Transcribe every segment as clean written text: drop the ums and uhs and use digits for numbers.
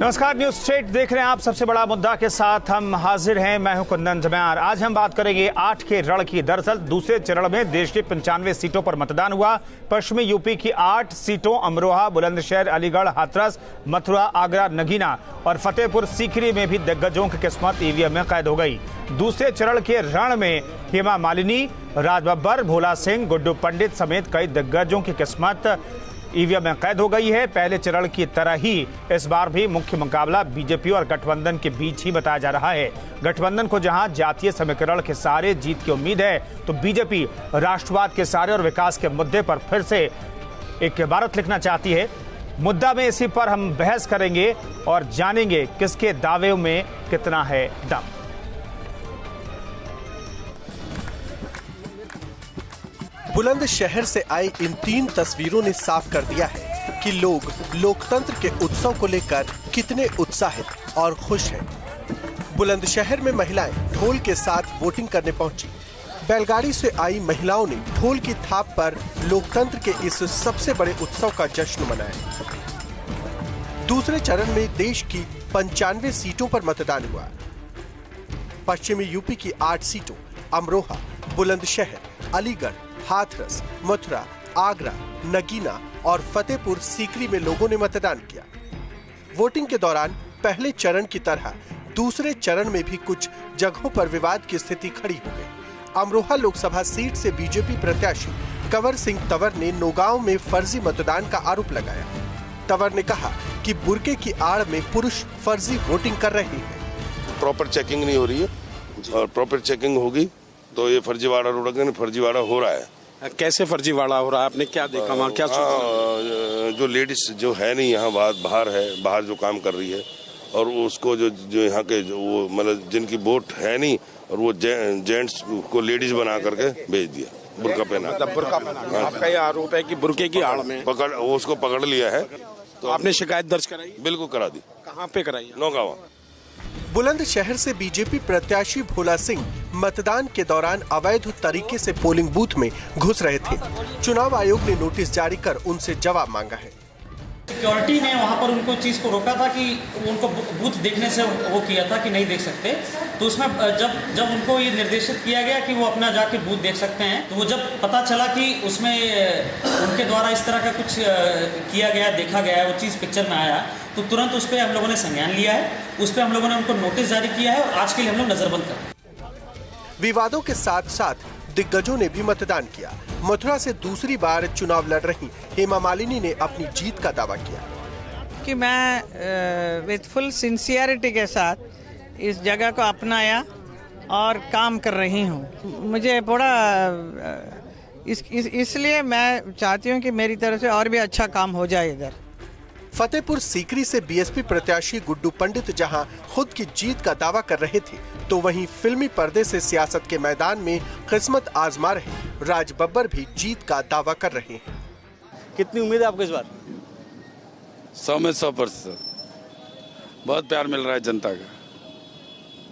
नमस्कार, news state देख रहे हैं आप। सबसे बड़ा मुद्दा के साथ हम हाजिर हैं। मैं हूं कुंदन जम्यार। आज हम बात करेंगे 8 के रण की। दरअसल दूसरे चरण में देश की 95 सीटों पर मतदान हुआ। पश्चिमी यूपी की 8 सीटों अमरोहा, बुलंदशहर, अलीगढ़, हाथरस, मथुरा, आगरा, नगीना और फतेहपुर सीकरी में भी दिग्गजों की किस्मत ईवीएम में कैद हो गई। दूसरे चरण के रण में हेमा मालिनी, राज बब्बर, भोला सिंह, गुड्डू पंडित समेत कई दिग्गजों की किस्मत ईवीएम में कैद हो गई है। पहले चरण की तरह ही इस बार भी मुख्य मुकाबला बीजेपी और गठबंधन के बीच ही बताया जा रहा है। गठबंधन को जहां जातीय समीकरण के सहारे जीत की उम्मीद है, तो बीजेपी राष्ट्रवाद के सहारे और विकास के मुद्दे पर फिर से एक इबारत लिखना चाहती है। मुद्दा में इसी पर हम बहस करेंगे और जानेंगे किसके दावे में कितना है दम। बुलंदशहर से आई इन 3 तस्वीरों ने साफ कर दिया है कि लोग लोकतंत्र के उत्सव को लेकर कितने उत्साहित और खुश हैं। बुलंदशहर में महिलाएं ढोल के साथ वोटिंग करने पहुंची। बैलगाड़ी से आई महिलाओं ने ढोल की थाप पर लोकतंत्र के इस सबसे बड़े उत्सव का जश्न मनाया। दूसरे चरण में देश की 95 सीटों पर मतदान हुआ। पश्चिमी यूपी की 8 सीटों अमरोहा, बुलंदशहर, अलीगढ़, हाथरस, मथुरा, आगरा, नगीना और फतेहपुर सीकरी में लोगों ने मतदान किया। वोटिंग के दौरान पहले चरण की तरह दूसरे चरण में भी कुछ जगहों पर विवाद की स्थिति खड़ी हो गई। अमरोहा लोकसभा सीट से बीजेपी प्रत्याशी कंवर सिंह तंवर ने नौगांव में फर्जी मतदान का आरोप लगाया। तंवर ने कहा कि बुर्के की आड़ में पुरुष फर्जी वोटिंग कर रहे हैं। प्रॉपर चेकिंग नहीं हो रही है और प्रॉपर चेकिंग होगी तो ये फर्जीवाड़ा रोकेंगे नहीं। फर्जीवाड़ा हो रहा है। कैसे फर्जीवाड़ा हो रहा है? आपने क्या देखा वहाँ? क्या जो लेडीज जो है नहीं यहाँ बाहर है, बाहर जो काम कर रही है और उसको जो यहाँ के जो वो मतलब जिनकी वोट है नहीं और वो जेंट्स को लेडीज बना करके भेज दिया। बुर्का पहना। आपका ये आरोप है कि बुर्के की आड़ में उसको पकड़ लिया है। तो आपने शिकायत दर्ज कराई? बिल्कुल करा दी। कहाँ पे कराई? नौगांव। बुलंदशहर से बीजेपी प्रत्याशी भोला सिंह मतदान के दौरान अवैध तरीके से पोलिंग बूथ में घुस रहे थे। चुनाव आयोग ने नोटिस जारी कर उनसे जवाब मांगा है। सिक्योरिटी ने वहाँ पर उनको चीज़ को रोका था कि उनको बूथ देखने से वो किया था कि नहीं देख सकते। तो उसमें जब उनको ये निर्देशित किया गया कि वो अपना जाके बूथ देख सकते हैं, तो वो जब पता चला कि उसमें उनके द्वारा इस तरह का कुछ किया गया, देखा गया, वो चीज़ पिक्चर में आया, तो तुरंत उस पर हम लोगों ने संज्ञान लिया है। उस पर हम लोगों ने उनको नोटिस जारी किया है और आज के लिए हम लोग नजरबंद कर। विवादों के साथ साथ दिग्गजों ने भी मतदान किया। मथुरा से दूसरी बार चुनाव लड़ रही हेमा मालिनी ने अपनी जीत का दावा किया कि मैं विद फुल सिंसियरिटी के साथ इस जगह को अपनाया और काम कर रही हूँ। मुझे बड़ा इसलिए मैं चाहती हूँ कि मेरी तरफ से और भी अच्छा काम हो जाए। इधर फतेहपुर सीकरी से बीएसपी प्रत्याशी गुड्डू पंडित जहां खुद की जीत का दावा कर रहे थे, तो वहीं फिल्मी पर्दे से सियासत के मैदान में किस्मत आजमा रहे राज बब्बर भी जीत का दावा कर रहे हैं। कितनी उम्मीद है आपको इस बार? 100 में 100%। बहुत प्यार मिल रहा है जनता का।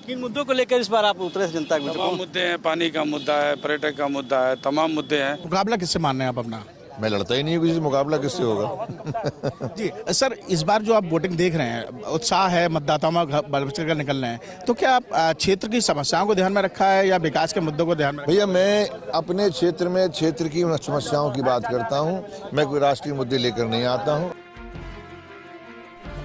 किन मुद्दों को लेकर इस बार आप उतरे जनता के बीच? तमाम मुद्दे हैं। पानी का मुद्दा है, पर्यटक का मुद्दा है, तमाम मुद्दे हैं। मुकाबला किससे मानना है आप अपना? मैं लड़ता ही नहीं हूँ किसी से, मुकाबला किससे होगा? जी सर, इस बार जो आप वोटिंग देख रहे हैं, उत्साह है, मतदाताओं में कर निकल रहे हैं, तो क्या आप क्षेत्र की समस्याओं को ध्यान में रखा है या विकास के मुद्दों को ध्यान में? भैया मैं अपने क्षेत्र में क्षेत्र की समस्याओं की बात करता हूँ। मैं कोई राष्ट्रीय मुद्दे लेकर नहीं आता हूँ।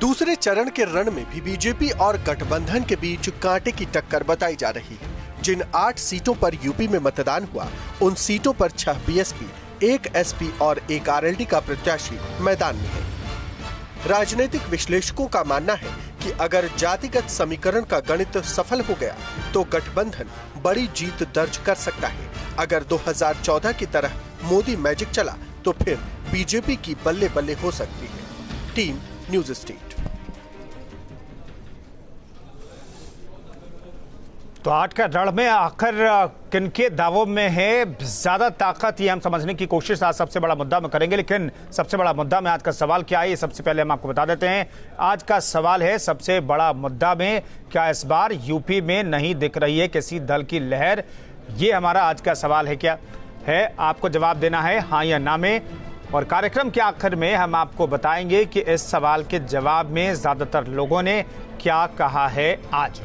दूसरे चरण के रण में भी बीजेपी और गठबंधन के बीच कांटे की टक्कर बताई जा रही है। जिन 8 सीटों पर यूपी में मतदान हुआ, उन सीटों पर 6 बीएसपी, 1 एसपी और 1 आरएलडी का प्रत्याशी मैदान में है। राजनीतिक विश्लेषकों का मानना है कि अगर जातिगत समीकरण का गणित सफल हो गया तो गठबंधन बड़ी जीत दर्ज कर सकता है। अगर 2014 की तरह मोदी मैजिक चला तो फिर बीजेपी की बल्ले बल्ले हो सकती है। Team news state. तो 8 का रण में आखिर किनके दावों में है ज्यादा ताकत, ये हम समझने की कोशिश आज सबसे बड़ा मुद्दा में करेंगे। लेकिन सबसे बड़ा मुद्दा में आज का सवाल क्या है, ये सबसे पहले हम आपको बता देते हैं। आज का सवाल है सबसे बड़ा मुद्दा में क्या इस बार यूपी में नहीं दिख रही है किसी दल की लहर, ये हमारा आज का सवाल है। क्या है, आपको जवाब देना है हाँ या ना में। और कार्यक्रम के आखिर में हम आपको बताएंगे कि इस सवाल के जवाब में ज्यादातर लोगों ने क्या कहा है। आज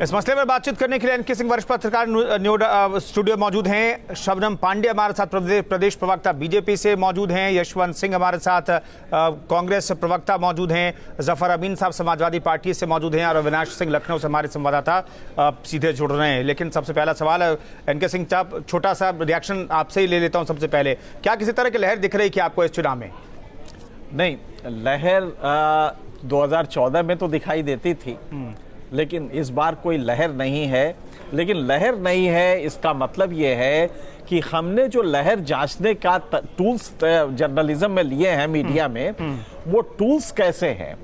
इस मसले पर बातचीत करने के लिए एनके सिंह वरिष्ठ पत्रकार स्टूडियो मौजूद हैं। शबनम पांडे हमारे साथ प्रदेश प्रवक्ता बीजेपी से मौजूद हैं। यशवंत सिंह हमारे साथ कांग्रेस प्रवक्ता मौजूद हैं। जफर अमीन साहब समाजवादी पार्टी से मौजूद हैं और अविनाश सिंह लखनऊ से हमारे संवाददाता सीधे जुड़ रहे हैं। लेकिन सबसे पहला सवाल एनके सिंह साहब, छोटा सा रिएक्शन आपसे ही ले लेता हूँ सबसे पहले। क्या किसी तरह की लहर दिख रही है क्या आपको इस चुनाव में? नहीं, लहर 2014 में तो दिखाई देती थी, लेकिन इस बार कोई लहर नहीं है। लेकिन लहर नहीं है इसका मतलब ये है कि हमने जो लहर जांचने का टूल्स जर्नलिज्म में लिए हैं, मीडिया में, वो टूल्स कैसे हैं।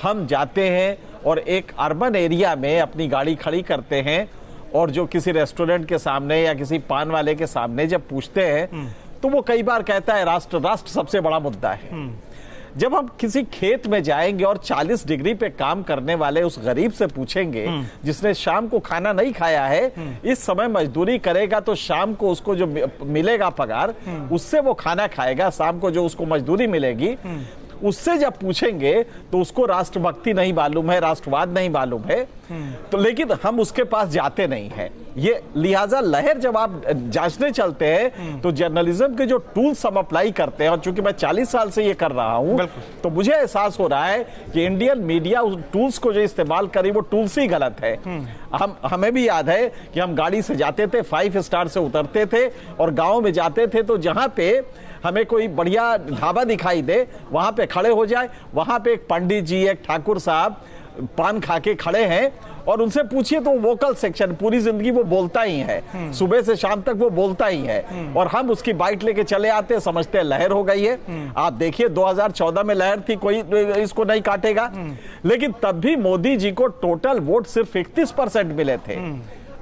हम जाते हैं और एक अर्बन एरिया में अपनी गाड़ी खड़ी करते हैं और जो किसी रेस्टोरेंट के सामने या किसी पान वाले के सामने जब पूछते हैं तो वो कई बार कहता है राष्ट्र सबसे बड़ा मुद्दा है। जब हम किसी खेत में जाएंगे और 40 डिग्री पे काम करने वाले उस गरीब से पूछेंगे जिसने शाम को खाना नहीं खाया है, इस समय मजदूरी करेगा तो शाम को उसको जो मिलेगा पगार, उससे वो खाना खाएगा, शाम को जो उसको मजदूरी मिलेगी उससे जब पूछेंगे तो उसको राष्ट्रभक्ति नहीं मालूम है, राष्ट्रवाद नहीं मालूम है। तो लेकिन हम उसके पास जाते नहीं है। ये लिहाजा लहर जब आप जांचने चलते हैं तो जर्नलिज्म के जो टूल्स हम अप्लाई करते हैं, और चूंकि मैं 40 साल से ये कर रहा हूं तो मुझे एहसास हो रहा है कि इंडियन मीडिया उस टूल्स को जो इस्तेमाल करी वो टूल्स ही गलत है। हमें भी याद है कि हम गाड़ी से जाते थे, 5 स्टार से उतरते थे और गाँव में जाते थे तो जहां पे हमें कोई बढ़िया ढाबा दिखाई दे वहां पे खड़े हो जाए, वहां पे एक पंडित जी, एक ठाकुर साहब पान खा के खड़े हैं और उनसे पूछिए तो वोकल सेक्शन पूरी जिंदगी वो बोलता ही है, सुबह से शाम तक वो बोलता ही है और हम उसकी बाइट लेके चले आते हैं, समझते हैं लहर हो गई है। आप देखिए 2014 में लहर थी, कोई इसको नहीं काटेगा। लेकिन तब भी मोदी जी को टोटल वोट सिर्फ 31% मिले थे।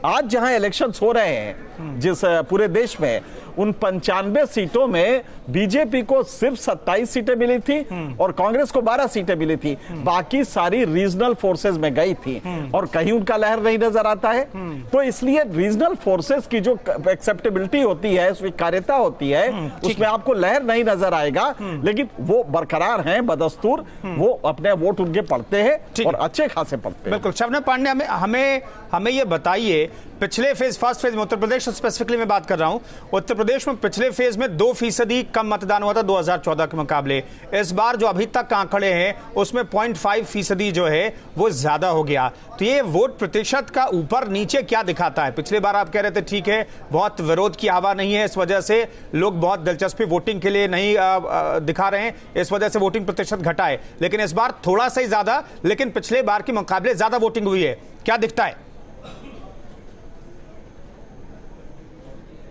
आज जहां इलेक्शंस हो रहे हैं जिस पूरे देश में, उन 95 सीटों में बीजेपी को सिर्फ 27 सीटें मिली थी और कांग्रेस को 12 सीटें मिली थी। बाकी सारी रीजनल फोर्सेस में गई थी और कहीं उनका लहर नहीं नजर आता है। तो इसलिए रीजनल फोर्सेस की जो एक्सेप्टेबिलिटी होती है, स्वीकार्यता होती है, उसमें आपको लहर नहीं नजर आएगा। लेकिन वो बरकरार हैं बदस्तूर, वो अपने वोट उनके पड़ते हैं और अच्छे खासे पड़ते हैं। बिल्कुल। शबनम पांडे, हमें ये बताइए, पिछले फेज, फर्स्ट फेज में उत्तर प्रदेश स्पेसिफिकली मैं बात कर रहा हूं, उत्तर प्रदेश में पिछले फेज में 2% कम मतदान हुआ था 2014 के मुकाबले। इस बार जो अभी तक आंकड़े हैं उसमें 0.5% जो है वो ज्यादा हो गया। तो ये वोट प्रतिशत का ऊपर नीचे क्या दिखाता है? पिछले बार आप कह रहे थे ठीक है बहुत विरोध की हवा नहीं है, इस वजह से लोग बहुत दिलचस्पी वोटिंग के लिए नहीं दिखा रहे हैं, इस वजह से वोटिंग प्रतिशत घटा है। लेकिन इस बार थोड़ा सा ही ज्यादा, लेकिन पिछले बार के मुकाबले ज्यादा वोटिंग हुई है, क्या दिखता है?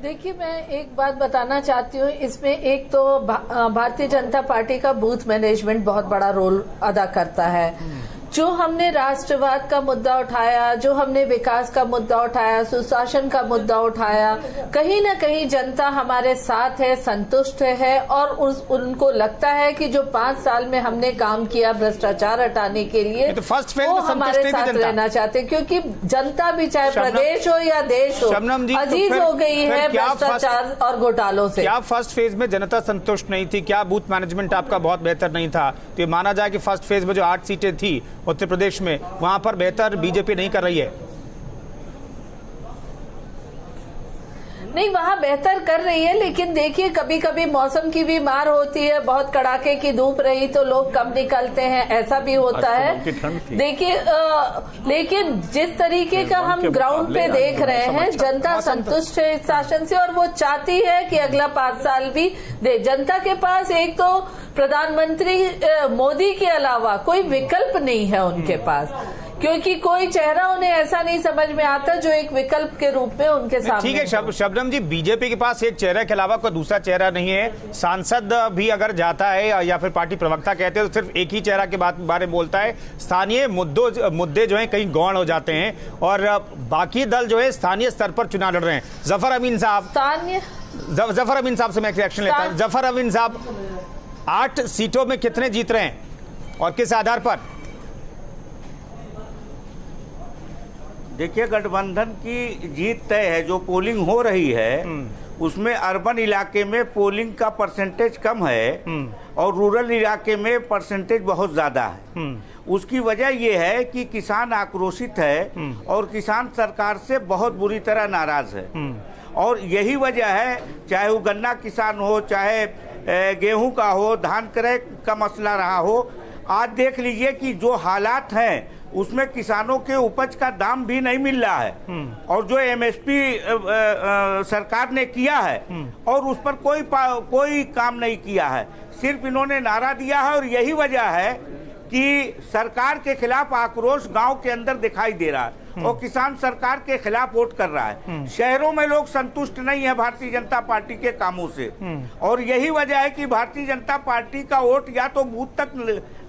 देखिए, मैं एक बात बताना चाहती हूँ। इसमें एक तो भारतीय जनता पार्टी का बूथ मैनेजमेंट बहुत बड़ा रोल अदा करता है। जो हमने राष्ट्रवाद का मुद्दा उठाया, जो हमने विकास का मुद्दा उठाया, सुशासन का मुद्दा उठाया, कहीं ना कहीं जनता हमारे साथ है, संतुष्ट है और उनको लगता है कि जो 5 साल में हमने काम किया भ्रष्टाचार हटाने के लिए, तो फर्स्ट फेज वो में हमारे साथ रहना चाहते, क्योंकि जनता भी चाहे प्रदेश हो या देश हो, अजीज हो गई है भ्रष्टाचार और घोटालों से। क्या फर्स्ट फेज में जनता संतुष्ट नहीं थी? क्या बूथ मैनेजमेंट आपका बहुत बेहतर नहीं था? तो ये माना जाए कि फर्स्ट फेज में जो 8 सीटें थी उत्तर प्रदेश में, वहां पर बेहतर बीजेपी नहीं कर रही है? नहीं, वहाँ बेहतर कर रही है, लेकिन देखिए कभी कभी मौसम की भी मार होती है। बहुत कड़ाके की धूप रही तो लोग कम निकलते हैं, ऐसा भी होता है। देखिए लेकिन जिस तरीके का हम ग्राउंड पे देख रहे हैं, जनता संतुष्ट है इस शासन से और वो चाहती है कि अगला 5 साल भी दे। जनता के पास एक तो प्रधानमंत्री मोदी के अलावा कोई विकल्प नहीं है उनके पास, क्योंकि कोई चेहरा उन्हें ऐसा नहीं समझ में आता जो एक विकल्प के रूप में उनके सामने। ठीक है शबनम जी, बीजेपी के पास एक चेहरे के अलावा कोई दूसरा चेहरा नहीं है। सांसद भी अगर जाता है या फिर पार्टी प्रवक्ता कहते हैं तो सिर्फ एक ही चेहरा के बारे में बोलता है। स्थानीय मुद्दे जो हैं कहीं गौण हो जाते हैं और बाकी दल जो है स्थानीय स्तर पर चुनाव लड़ रहे हैं। जफर अमीन साहब से मैं रिएक्शन लेता हूं। जफर अमीन साहब, 8 सीटों में कितने जीत रहे हैं और किस आधार पर? देखिए, गठबंधन की जीत तय है। जो पोलिंग हो रही है उसमें अर्बन इलाके में पोलिंग का परसेंटेज कम है और रूरल इलाके में परसेंटेज बहुत ज्यादा है। उसकी वजह यह है कि किसान आक्रोशित है और किसान सरकार से बहुत बुरी तरह नाराज है और यही वजह है, चाहे वो गन्ना किसान हो, चाहे गेहूं का हो, धान क्रय का मसला रहा हो। आज देख लीजिए कि जो हालात हैं उसमें किसानों के उपज का दाम भी नहीं मिल रहा है और जो एमएसपी सरकार ने किया है और उस पर कोई काम नहीं किया है, सिर्फ इन्होंने नारा दिया है। और यही वजह है कि सरकार के खिलाफ आक्रोश गांव के अंदर दिखाई दे रहा है और किसान सरकार के खिलाफ वोट कर रहा है। शहरों में लोग संतुष्ट नहीं है भारतीय जनता पार्टी के कामों से और यही वजह है कि भारतीय जनता पार्टी का वोट या तो बूथ तक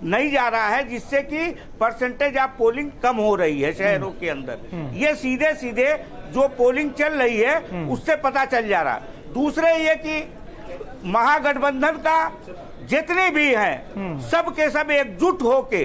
नहीं जा रहा है, जिससे कि परसेंटेज ऑफ पोलिंग कम हो रही है शहरों के अंदर। ये सीधे सीधे जो पोलिंग चल रही है उससे पता चल जा रहा है। दूसरे ये कि महागठबंधन का जितने भी हैं सब के सब एकजुट होके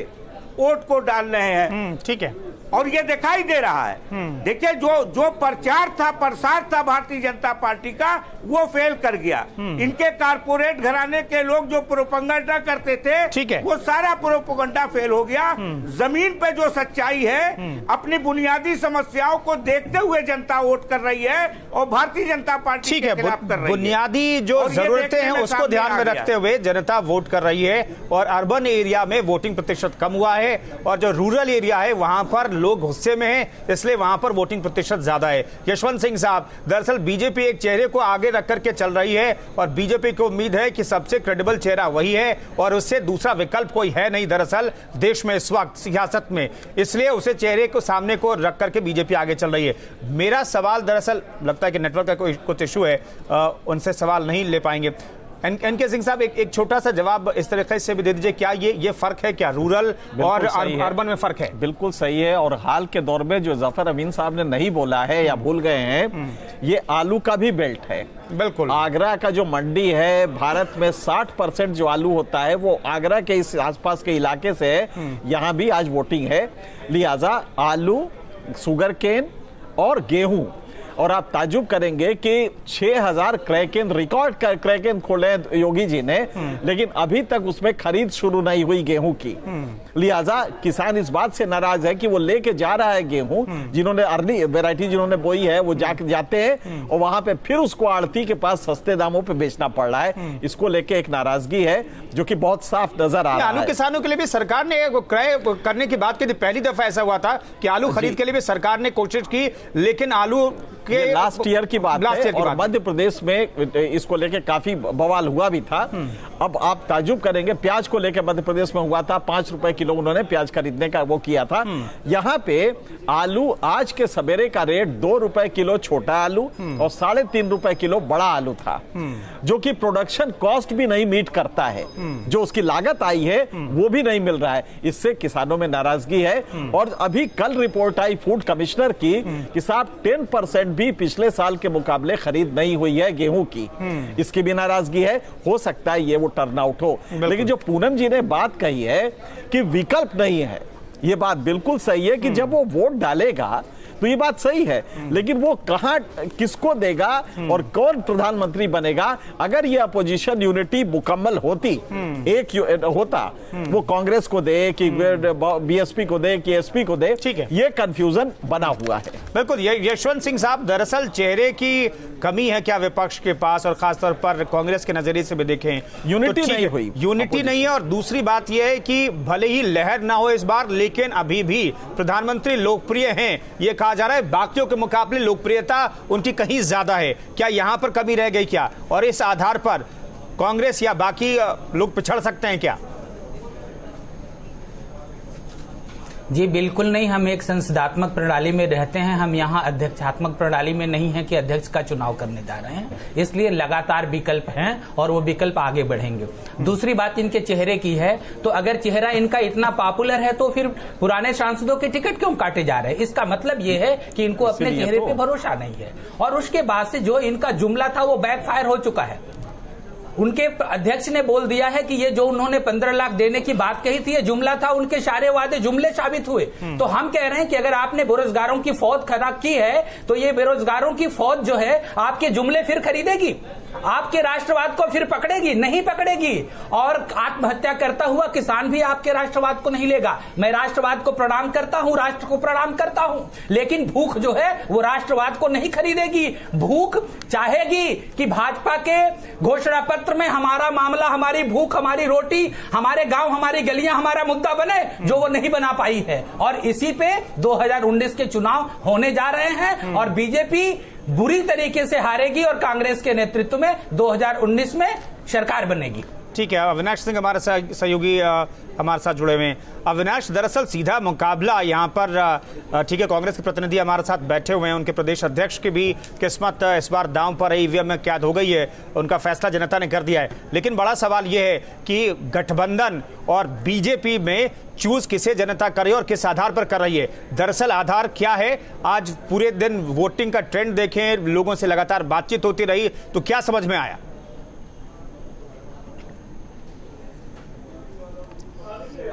वोट को डाल रहे हैं। ठीक है, और ये दिखाई दे रहा है। देखिए, जो प्रचार था, प्रसार था भारतीय जनता पार्टी का, वो फेल कर गया। इनके कारपोरेट घराने के लोग जो प्रोपेगेंडा करते थे, ठीक है, वो सारा प्रोपेगेंडा फेल हो गया। जमीन पे जो सच्चाई है, अपनी बुनियादी समस्याओं को देखते हुए जनता वोट कर रही है और भारतीय जनता पार्टी के खिलाफ कर रही है। बुनियादी जो जरूरतें हैं उसको ध्यान में रखते हुए जनता वोट कर रही है और अर्बन एरिया में वोटिंग प्रतिशत कम हुआ है और जो रूरल एरिया है वहां पर लोग गुस्से में हैं, इसलिए वहां पर वोटिंग प्रतिशत ज्यादा है। यशवंत सिंह साहब, दरअसल बीजेपी एक चेहरे को आगे रख करके चल रही है और बीजेपी को उम्मीद है कि सबसे क्रेडिबल चेहरा वही है और उससे दूसरा विकल्प कोई है नहीं दरअसल देश में इस वक्त सियासत में, इसलिए उसे चेहरे को सामने को रख करके बीजेपी आगे चल रही है। मेरा सवाल दरअसल लगता है कि नेटवर्क का कुछ इशू है, उनसे सवाल नहीं ले पाएंगे। एनके सिंह साहब, एक छोटा सा जवाब इस तरीके से भी दे दीजिए, क्या ये फर्क है, क्या रूरल और अर्बन में फर्क है? बिल्कुल सही है। और हाल के दौर में जो जफर अमीन साहब ने नहीं बोला है या भूल गए हैं, ये आलू का भी बेल्ट है। बिल्कुल, आगरा का जो मंडी है, भारत में 60% जो आलू होता है वो आगरा के इस आसपास के इलाके से है। यहाँ भी आज वोटिंग है, लिहाजा आलू, शुगर केन और गेहूं। और आप ताजुब करेंगे कि 6000 क्रय केंद्र, रिकॉर्ड क्रय केंद्र खोले योगी जी ने, लेकिन अभी तक उसमें खरीद शुरू नहीं हुई गेहूं की। लिहाजा किसान इस बात से नाराज है कि वो लेके जा रहा है गेहूं, जिन्होंने अर्ली वैरायटी जिन्होंने बोई है वो जाते हैं और वहां पे फिर उसको आड़ती के पास सस्ते दामों पे बेचना पड़ रहा है। इसको लेके एक नाराजगी है जो कि बहुत साफ नजर आ रहा है। आलू किसानों के लिए भी सरकार ने क्रय करने की बात की थी, पहली दफा ऐसा हुआ था कि आलू खरीद के लिए भी सरकार ने कोशिश की, लेकिन आलू ये लास्ट ईयर की बात है और मध्य प्रदेश में इसको लेके काफी बवाल हुआ भी था। अब आप ताजुब करेंगे, प्याज को लेकर मध्य प्रदेश में हुआ था, 5 रुपए किलो उन्होंने प्याज खरीदने का वो किया था। यहाँ पे आलू आज के सवेरे का रेट 2 रुपए किलो छोटा आलू और 3.5 रुपए किलो बड़ा आलू था, जो कि प्रोडक्शन कॉस्ट भी नहीं मीट करता है। जो उसकी लागत आई है वो भी नहीं मिल रहा है। इससे किसानों में नाराजगी है और अभी कल रिपोर्ट आई फूड कमिश्नर की कि साहब 10% भी पिछले साल के मुकाबले खरीद नहीं हुई है गेहूं की, इसकी भी नाराजगी है। हो सकता है ये वो टर्नआउट हो, लेकिन जो पूनम जी ने बात कही है कि विकल्प नहीं है, ये बात बिल्कुल सही है कि जब वो वोट डालेगा तो ये बात सही है, लेकिन वो कहां किसको देगा और कौन प्रधानमंत्री बनेगा? अगर ये अपोजिशन यूनिटी मुकम्मल होती, एक होता, वो कांग्रेस को दे कि बीएसपी को दे कि एसपी को दे, ठीक है, ये कंफ्यूजन बना हुआ है। बिल्कुल। यशवंत सिंह साहब, दरअसल चेहरे की कमी है क्या विपक्ष के पास, और खासतौर पर कांग्रेस के नजरिए से भी देखें यूनिटी नहीं हुई, यूनिटी नहीं है। और दूसरी बात यह है कि भले ही लहर ना हो इस बार, लेकिन अभी भी प्रधानमंत्री लोकप्रिय हैं, ये कहा जा रहा है बाकियों के मुकाबले लोकप्रियता उनकी कहीं ज्यादा है। क्या यहां पर कमी रह गई क्या, और इस आधार पर कांग्रेस या बाकी लोग पिछड़ सकते हैं क्या? जी बिल्कुल नहीं, हम एक संसदात्मक प्रणाली में रहते हैं। हम यहाँ अध्यक्षात्मक प्रणाली में नहीं है कि अध्यक्ष का चुनाव करने जा रहे हैं, इसलिए लगातार विकल्प हैं और वो विकल्प आगे बढ़ेंगे। दूसरी बात इनके चेहरे की है, तो अगर चेहरा इनका इतना पॉपुलर है तो फिर पुराने सांसदों के टिकट क्यों काटे जा रहे हैं? इसका मतलब ये है कि इनको अपने चेहरे पे भरोसा नहीं है। और उसके बाद से जो इनका जुमला था वो बैकफायर हो चुका है। उनके अध्यक्ष ने बोल दिया है कि ये जो उन्होंने 15 लाख देने की बात कही थी ये जुमला था, उनके सारे वादे जुमले साबित हुए। तो हम कह रहे हैं कि अगर आपने बेरोजगारों की फौज खड़ा की है तो ये बेरोजगारों की फौज जो है आपके जुमले फिर खरीदेगी, आपके राष्ट्रवाद को फिर पकड़ेगी? नहीं पकड़ेगी। और आत्महत्या करता हुआ किसान भी आपके राष्ट्रवाद को नहीं लेगा। मैं राष्ट्रवाद को प्रणाम करता हूं, राष्ट्र को प्रणाम करता हूं, लेकिन भूख जो है वो राष्ट्रवाद को नहीं खरीदेगी। भूख चाहेगी कि भाजपा के घोषणा पत्र में हमारा मामला, हमारी भूख, हमारी रोटी, हमारे गांव, हमारी गलियां हमारा मुद्दा बने, जो वो नहीं बना पाई है। और इसी पे 2019 के चुनाव होने जा रहे हैं और बीजेपी बुरी तरीके से हारेगी और कांग्रेस के नेतृत्व में 2019 में सरकार बनेगी। ठीक है, अविनाश सिंह हमारे सहयोगी हमारे साथ जुड़े हुए हैं। अविनाश, दरअसल सीधा मुकाबला यहाँ पर, ठीक है, कांग्रेस के प्रतिनिधि हमारे साथ बैठे हुए हैं, उनके प्रदेश अध्यक्ष की भी किस्मत इस बार दांव पर है, ईवीएम में कैद हो गई है, उनका फैसला जनता ने कर दिया है। लेकिन बड़ा सवाल यह है कि गठबंधन और बीजेपी में चूज किसे जनता करे और किस आधार पर कर रही है? दरअसल आधार क्या है? आज पूरे दिन वोटिंग का ट्रेंड देखें, लोगों से लगातार बातचीत होती रही, तो क्या समझ में आया?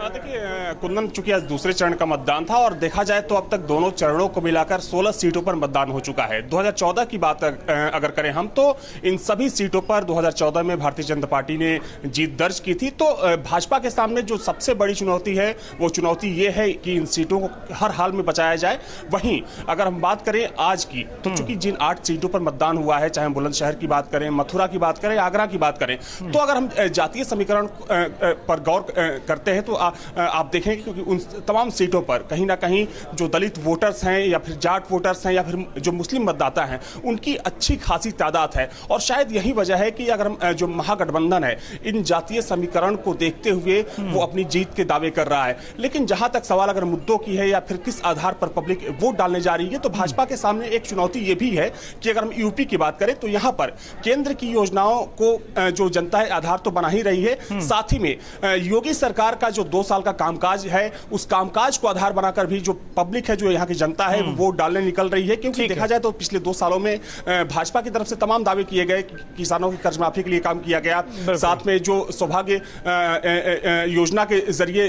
देखिए कुंदन, चूंकि आज दूसरे चरण का मतदान था और देखा जाए तो अब तक दोनों चरणों को मिलाकर 16 सीटों पर मतदान हो चुका है। 2014 की बात अगर करें हम, तो इन सभी सीटों पर 2014 में भारतीय जनता पार्टी ने जीत दर्ज की थी। तो भाजपा के सामने जो सबसे बड़ी चुनौती है वो चुनौती ये है कि इन सीटों को हर हाल में बचाया जाए। वहीं अगर हम बात करें आज की, तो चूंकि जिन 8 सीटों पर मतदान हुआ है, चाहे बुलंदशहर की बात करें, मथुरा की बात करें, आगरा की बात करें, तो अगर हम जातीय समीकरण पर गौर करते हैं तो आप देखेंगे क्योंकि उन तमाम सीटों पर कहीं ना कहीं जो दलित वोटर्स हैं या फिर जाट वोटर्स हैं या फिर जो मुस्लिम मतदाता हैं, उनकी अच्छी खासी तादाद है। और शायद यही वजह है कि अगर हम जो महागठबंधन है इन जातीय समीकरण को देखते हुए वो अपनी जीत के दावे कर रहा है। लेकिन जहां तक सवाल अगर मुद्दों की है या फिर किस आधार पर पब्लिक वोट डालने जा रही है, तो भाजपा के सामने एक चुनौती ये भी है कि अगर हम यूपी की बात करें तो यहां पर केंद्र की योजनाओं को जो जनता है आधार तो बना ही रही है, साथ ही में योगी सरकार का जो 2 साल का कामकाज है उस कामकाज को आधार बनाकर भी जो पब्लिक है, जो यहाँ की जनता है, वो वोट डालने निकल रही है। क्योंकि देखा जाए तो पिछले 2 सालों में भाजपा की तरफ से तमाम दावे किए गए, किसानों की कर्ज माफी के लिए काम किया गया, साथ में जो सौभाग्य योजना के जरिए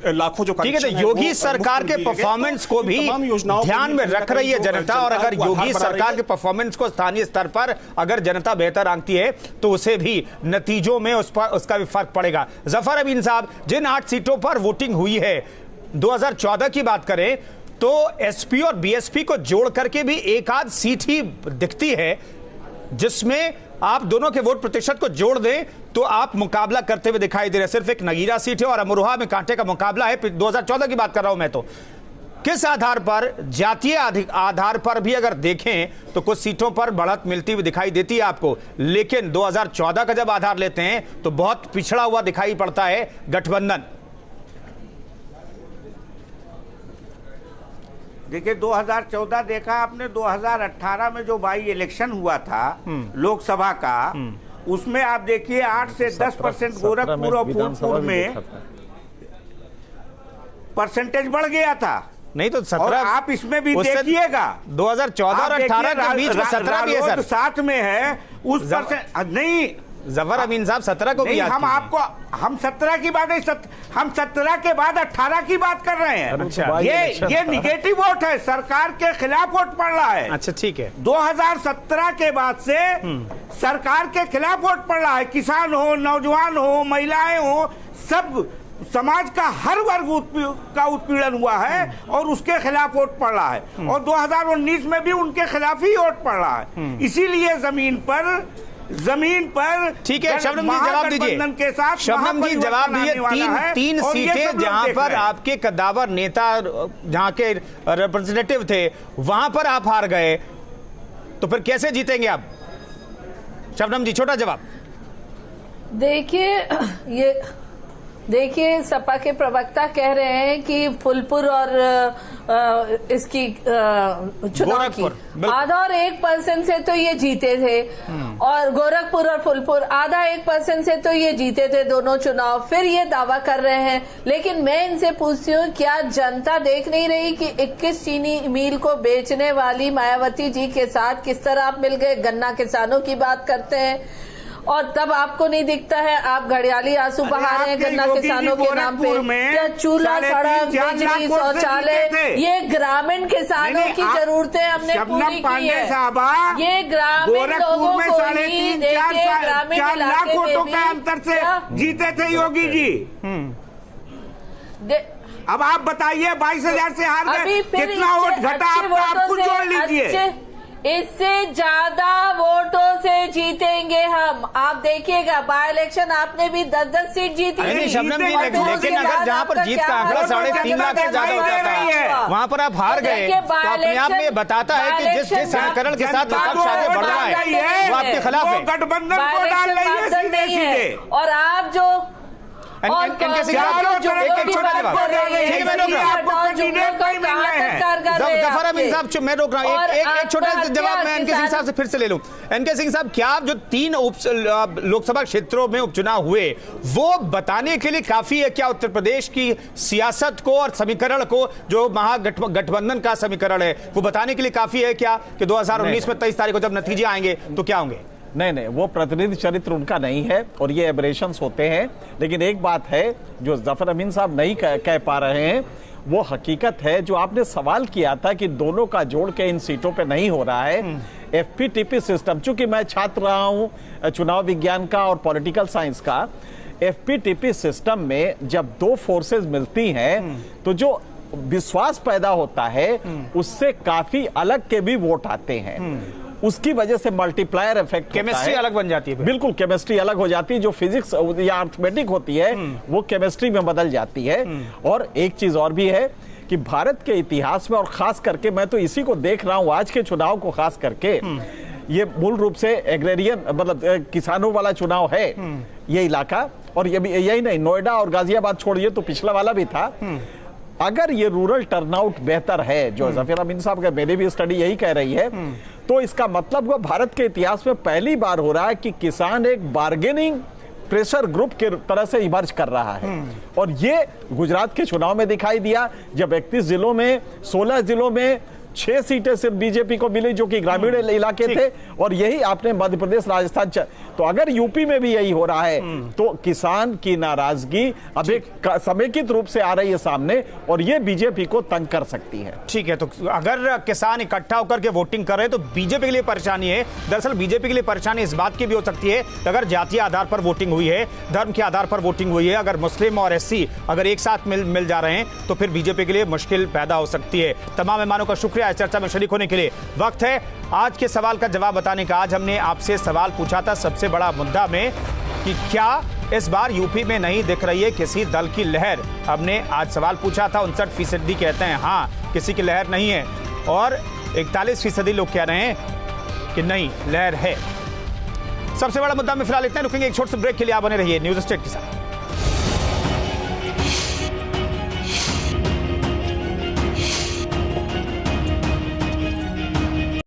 लाखों जो, ठीक है, योगी सरकार के परफॉर्मेंस को भी ध्यान में रख रही है जनता। और अगर योगी सरकार के परफॉर्मेंस को स्थानीय स्तर पर अगर जनता बेहतर आंकती है तो उसे भी नतीजों में उसका भी फर्क पड़ेगा। जफर अमीन साहब, जिन 8 सीटों पर वोटिंग हुई है, 2014 की बात करें तो एसपी और बीएसपी को जोड़ करके भी एक आध सीट ही दिखती है, जिसमें आप दोनों के वोट प्रतिशत को जोड़ दें तो आप मुकाबला करते हुए दिखाई दे रहे हैं। सिर्फ एक नगीरा सीट है और अमरोहा में कांटे का मुकाबला है। 2014 की बात कर रहा हूं मैं। तो किस आधार पर, जातीय आधार पर भी अगर देखें तो कुछ सीटों पर बढ़त मिलती हुई दिखाई देती है आपको, लेकिन 2014 का जब आधार लेते हैं तो बहुत पिछड़ा हुआ दिखाई पड़ता है गठबंधन। देखिए 2014 देखा आपने, 2018 में जो बाई इलेक्शन हुआ था लोकसभा का, उसमें आप देखिए 8 से 10% गोरखपुर और फूलपुर में परसेंटेज बढ़ गया था। नहीं तो 17 आप इसमें भी देखिएगा 2014 और 18 के बीच में 17 भी है सर, साथ में है उस परसेंट नहीं। जफर अमीन साहब 17 को भी हम 17 की बात नहीं, हम 17 के बाद 18 की बात कर रहे हैं। अच्छा, ये निगेटिव वोट है, सरकार के खिलाफ वोट पड़ रहा है। अच्छा ठीक है, 2017 के बाद से सरकार के खिलाफ वोट पड़ रहा है। किसान हो, नौजवान हो, महिलाएं हो, सब समाज का हर वर्ग का उत्पीड़न हुआ है और उसके खिलाफ वोट पड़ रहा है। और 2019 में भी उनके खिलाफ ही वोट पड़ रहा है। इसीलिए जमीन पर ठीक है, शबनम जी जवाब दीजिए। शबनम जी जवाब दीजिए। तीन सीटें जहां पर आपके कद्दावर नेता, जहां के रिप्रेजेंटेटिव थे, वहां पर आप हार गए, तो फिर कैसे जीतेंगे आप? शबनम जी छोटा जवाब। देखिए, ये देखिए, सपा के प्रवक्ता कह रहे हैं कि फुलपुर और इसकी चुनाव की आधा और 1% से तो ये जीते थे, और गोरखपुर और फुलपुर आधा 1% से तो ये जीते थे दोनों चुनाव, फिर ये दावा कर रहे हैं। लेकिन मैं इनसे पूछती हूँ, क्या जनता देख नहीं रही कि 21 चीनी मिल को बेचने वाली मायावती जी के साथ किस तरह आप मिल गए? गन्ना किसानों की बात करते हैं और तब आपको नहीं दिखता है, आप घड़ियाली आंसू बहा रहे हैं गन्ना किसानों के नाम पे। क्या चूल्हा, सड़क, बिजली, शौचालय, ये ग्रामीण किसानों की जरूरतें हमने पूरी की है। ये ग्रामीण लोगों को ही देखिए, ग्रामीण इलाके में भी अंतर से जीते थे योगी जी। अब आप बताइए, 22,000 से हार गए, कितना वोट घटा आपका? आप कुछ जोड़ लीजिए। इससे ज्यादा वोटों से जीतेंगे हम। आप देखिएगा, बाय इलेक्शन आपने भी 10-10 सीट जीती थी। लेकिन अगर जहाँ पर जीत का आंकड़ा 3.5 लाख से ज्यादा होता था, वहाँ पर आप हार गए, तो अपने आप में ये बताता है कि जिस समीकरण के साथ विपक्ष आगे बढ़ रहा है वो आपके खिलाफ है। गठबंधन को डाल रही है सीधे। और आप जो जफर अमीन साहब, मैं रोक रहा हूँ, एक छोटा सा जवाब मैं एनके सिंह साहब से फिर से ले लूं। एनके सिंह साहब, क्या जो 3 लोकसभा क्षेत्रों में उपचुनाव हुए वो बताने के लिए काफी है क्या उत्तर प्रदेश की सियासत को और समीकरण को, जो महागठबंधन का समीकरण है, वो बताने के लिए काफी है क्या कि 2019 में 23 तारीख को जब नतीजे आएंगे तो क्या होंगे? नहीं, वो प्रतिनिधि चरित्र उनका नहीं है और ये एबरेशंस होते हैं। लेकिन एक बात है जो जफर अमीन साहब नहीं कह पा रहे हैं, वो हकीकत है जो आपने सवाल किया था कि दोनों का जोड़ के इन सीटों पे नहीं हो रहा है। एफपीटीपी सिस्टम, चूंकि मैं छात्र रहा हूं चुनाव विज्ञान का और पॉलिटिकल साइंस का, एफपीटीपी सिस्टम में जब 2 फोर्सेस मिलती हैं तो जो विश्वास पैदा होता है उससे काफी अलग के भी वोट आते हैं। उसकी वजह से मल्टीप्लायर इफेक्ट, केमिस्ट्री अलग बन जाती है। बिल्कुल, केमिस्ट्री अलग हो जाती है। जो फिजिक्स या अर्थमेटिक होती है वो केमिस्ट्री में बदल जाती है। और एक चीज और भी है कि भारत के इतिहास में, और खास करके मैं तो इसी को देख रहा हूं आज के चुनाव को खास करके, ये मूल रूप से एग्रेरियन मतलब किसानों वाला चुनाव है ये इलाका। और ये भी यही नहीं, नोएडा और गाजियाबाद छोड़िए तो पिछला वाला भी था। अगर ये रूरल टर्नआउट बेहतर है, जो जफर अमीन साहब का मेरी भी स्टडी यही कह रही है, तो इसका मतलब वो भारत के इतिहास में पहली बार हो रहा है कि किसान एक बार्गेनिंग प्रेशर ग्रुप के तरह से इमर्ज कर रहा है। और ये गुजरात के चुनाव में दिखाई दिया, जब 31 जिलों में 16 जिलों में 6 सीटें सिर्फ बीजेपी को मिली जो कि ग्रामीण इलाके थे, और यही आपने मध्य प्रदेश, राजस्थान। तो अगर यूपी में भी यही हो रहा है तो किसान की नाराजगी अब एक समेकित रूप से आ रही है सामने, और ये बीजेपी को तंग कर सकती है। ठीक है, तो अगर किसान इकट्ठा होकर के वोटिंग कर रहे हैं तो बीजेपी के लिए परेशानी है। दरअसल बीजेपी के लिए परेशानी इस बात की भी हो सकती है अगर जातीय आधार पर वोटिंग हुई है, धर्म के आधार पर वोटिंग हुई है, अगर मुस्लिम और एससी अगर एक साथ मिल जा रहे हैं तो फिर बीजेपी के लिए मुश्किल पैदा हो सकती है। तमाम मेहमानों का शुक्रिया इस चर्चा में शरीक होने के लिए। वक्त है आज के सवाल का जवाब बताने का। आज हमने आपसे सवाल पूछा था सबसे बड़ा मुद्दा में कि क्या इस बार यूपी में नहीं दिख रही है किसी दल की लहर। हमने आज सवाल पूछा था, 59% कहते हैं हाँ किसी की लहर नहीं है, और 41% लोग कह रहे हैं कि नहीं लहर है। सबसे बड़ा मुद्दा में फिलहाल इतना, रुकेंगे एक छोटे से ब्रेक के लिए। आप बने रहिए न्यूज़ स्टेट के साथ।